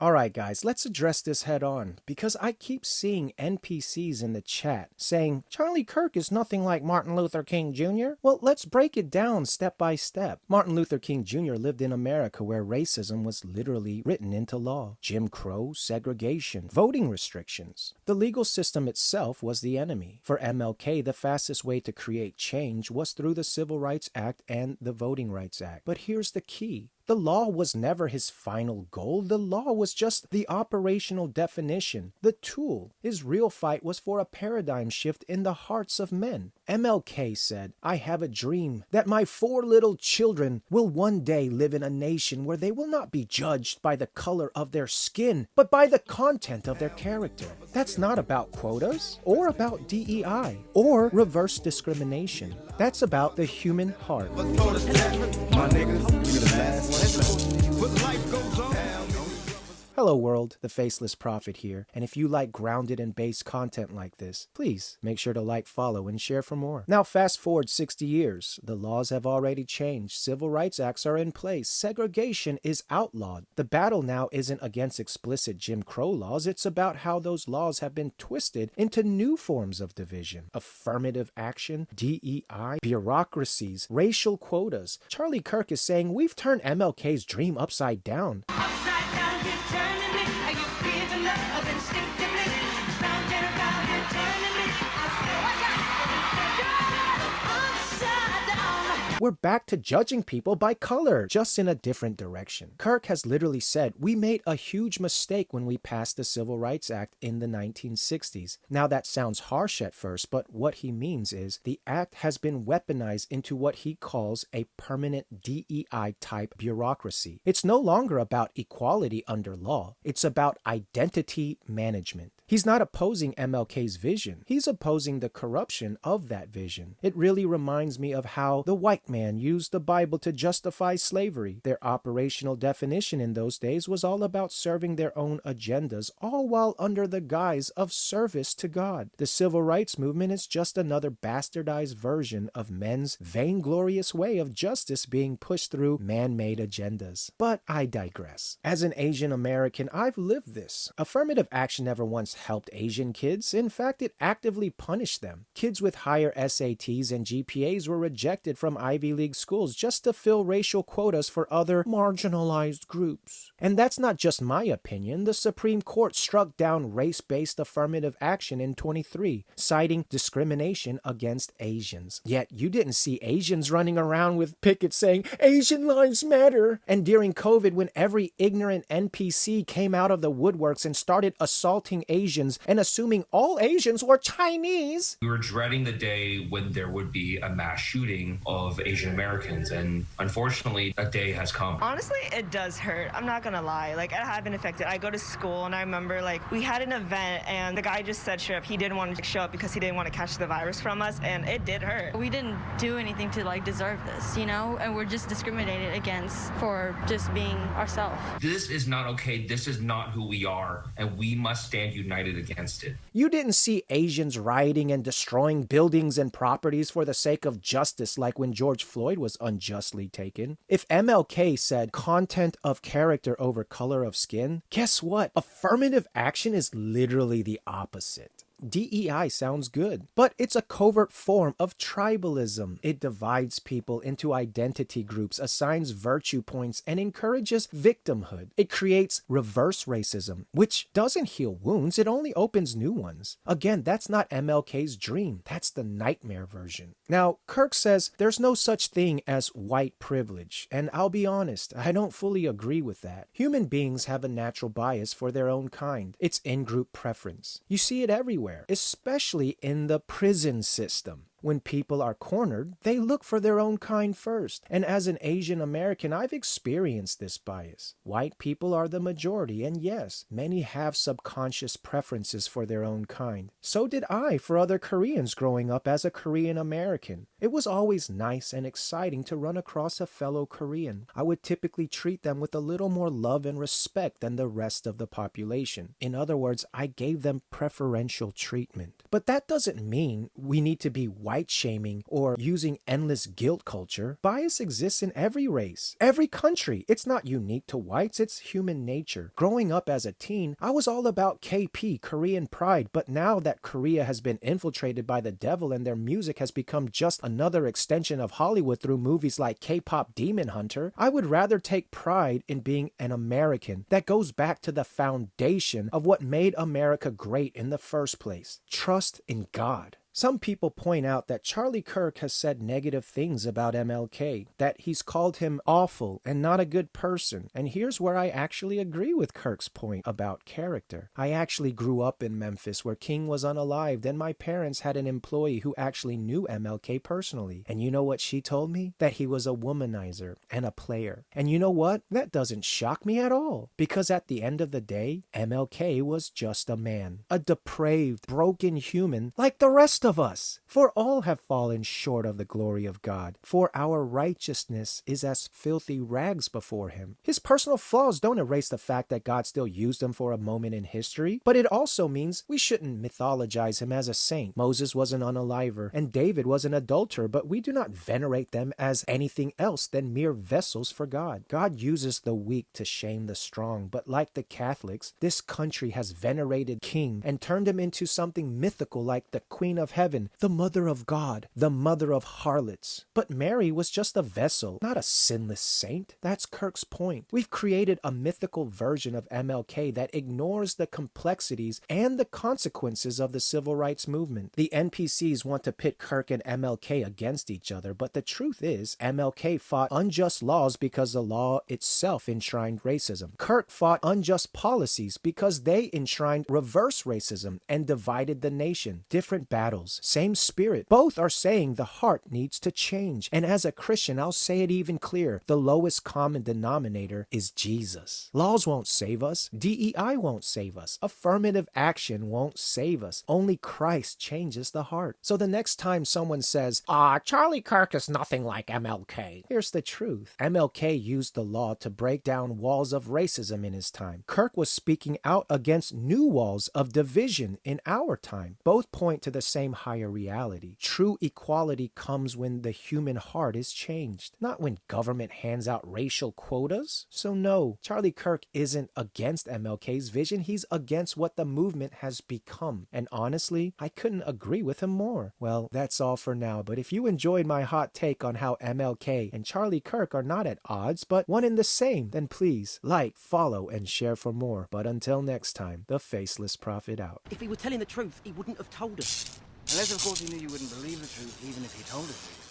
Alright guys, let's address this head on, because I keep seeing NPCs in the chat saying, Charlie Kirk is nothing like Martin Luther King Jr. Well, let's break it down step by step. Martin Luther King Jr. lived in America where racism was literally written into law. Jim Crow, segregation, voting restrictions. The legal system itself was the enemy. For MLK, the fastest way to create change was through the Civil Rights Act and the Voting Rights Act. But here's the key. The law was never his final goal. The law was just the operational definition, the tool. His real fight was for a paradigm shift in the hearts of men. MLK said, I have a dream that my 4 little children will one day live in a nation where they will not be judged by the color of their skin, but by the content of their character. That's not about quotas, or about DEI, or reverse discrimination. That's about the human heart. Hello world, the Faceless Prophet here, and if you like grounded and based content like this, please make sure to like, follow, and share for more. Now fast forward 60 years, the laws have already changed, civil rights acts are in place, segregation is outlawed. The battle now isn't against explicit Jim Crow laws, it's about how those laws have been twisted into new forms of division. Affirmative action, DEI, bureaucracies, racial quotas. Charlie Kirk is saying we've turned MLK's dream upside down. We're back to judging people by color, just in a different direction. Kirk has literally said, we made a huge mistake when we passed the Civil Rights Act in the 1960s. Now that sounds harsh at first, but what he means is the act has been weaponized into what he calls a permanent DEI type bureaucracy. It's no longer about equality under law. It's about identity management. He's not opposing MLK's vision. He's opposing the corruption of that vision. It really reminds me of how the white man used the Bible to justify slavery. Their operational definition in those days was all about serving their own agendas, all while under the guise of service to God. The civil rights movement is just another bastardized version of men's vainglorious way of justice being pushed through man-made agendas. But I digress. As an Asian American, I've lived this. Affirmative action never once helped Asian kids. In fact, it actively punished them. Kids with higher SATs and GPAs were rejected from Ivy League schools just to fill racial quotas for other marginalized groups. And that's not just my opinion. The Supreme Court struck down race-based affirmative action in 23, citing discrimination against Asians. Yet you didn't see Asians running around with pickets saying, Asian lives matter. And during COVID, when every ignorant NPC came out of the woodworks and started assaulting Asians and assuming all Asians were Chinese. We were dreading the day when there would be a mass shooting of Asian Americans, and unfortunately, that day has come. Honestly, it does hurt. I'm not gonna lie. Like, I have been affected. I go to school, and I remember, like, we had an event, and the guy just said straight up he didn't want to show up because he didn't want to catch the virus from us, and it did hurt. We didn't do anything to, like, deserve this, you know? And we're just discriminated against for just being ourselves. This is not okay. This is not who we are, and we must stand united against it. You didn't see Asians rioting and destroying buildings and properties for the sake of justice like when George Floyd was unjustly taken. If MLK said content of character over color of skin, guess what? Affirmative action is literally the opposite. DEI sounds good, but it's a covert form of tribalism. It divides people into identity groups, assigns virtue points, and encourages victimhood. It creates reverse racism, which doesn't heal wounds, it only opens new ones. Again, that's not MLK's dream. That's the nightmare version. Now, Kirk says there's no such thing as white privilege, and I'll be honest, I don't fully agree with that. Human beings have a natural bias for their own kind. It's in-group preference. You see it everywhere, especially in the prison system. When people are cornered, they look for their own kind first. And as an Asian American, I've experienced this bias. White people are the majority, and yes, many have subconscious preferences for their own kind. So did I for other Koreans growing up as a Korean American. It was always nice and exciting to run across a fellow Korean. I would typically treat them with a little more love and respect than the rest of the population. In other words, I gave them preferential treatment. But that doesn't mean we need to be white white shaming or using endless guilt culture. Bias exists in every race, every country. It's not unique to whites, it's human nature. Growing up as a teen, I was all about KP, Korean pride, but now that Korea has been infiltrated by the devil and their music has become just another extension of Hollywood through movies like K-pop Demon Hunter, I would rather take pride in being an American. That goes back to the foundation of what made America great in the first place. Trust in God. Some people point out that Charlie Kirk has said negative things about MLK, that he's called him awful and not a good person. And here's where I actually agree with Kirk's point about character. I actually grew up in Memphis where King was unalived, and my parents had an employee who actually knew MLK personally. And you know what she told me? That he was a womanizer and a player. And you know what? That doesn't shock me at all. Because at the end of the day, MLK was just a man. A depraved, broken human like the rest of us. For all have fallen short of the glory of God, for our righteousness is as filthy rags before him. His personal flaws don't erase the fact that God still used him for a moment in history, but it also means we shouldn't mythologize him as a saint. Moses was an unaliver, and David was an adulterer, but we do not venerate them as anything else than mere vessels for God. God uses the weak to shame the strong, but like the Catholics, this country has venerated King and turned him into something mythical like the Queen of Heaven, the Mother of God, the Mother of Harlots. But Mary was just a vessel, not a sinless saint. That's Kirk's point. We've created a mythical version of MLK that ignores the complexities and the consequences of the civil rights movement. The NPCs want to pit Kirk and MLK against each other, but the truth is, MLK fought unjust laws because the law itself enshrined racism. Kirk fought unjust policies because they enshrined reverse racism and divided the nation. Different battles, same spirit. Both are saying the heart needs to change. And as a Christian, I'll say it even clearer. The lowest common denominator is Jesus. Laws won't save us. DEI won't save us. Affirmative action won't save us. Only Christ changes the heart. So the next time someone says, Charlie Kirk is nothing like MLK, here's the truth. MLK used the law to break down walls of racism in his time. Kirk was speaking out against new walls of division in our time. Both point to the same higher reality. True equality comes when the human heart is changed, not when government hands out racial quotas. So no, Charlie Kirk isn't against MLK's vision, he's against what the movement has become. And honestly, I couldn't agree with him more. Well, that's all for now, but if you enjoyed my hot take on how MLK and Charlie Kirk are not at odds, but one and the same, then please like, follow, and share for more. But until next time, the Faceless Prophet out. If he were telling the truth, he wouldn't have told us. Unless, of course, he knew you wouldn't believe the truth, even if he told it to you.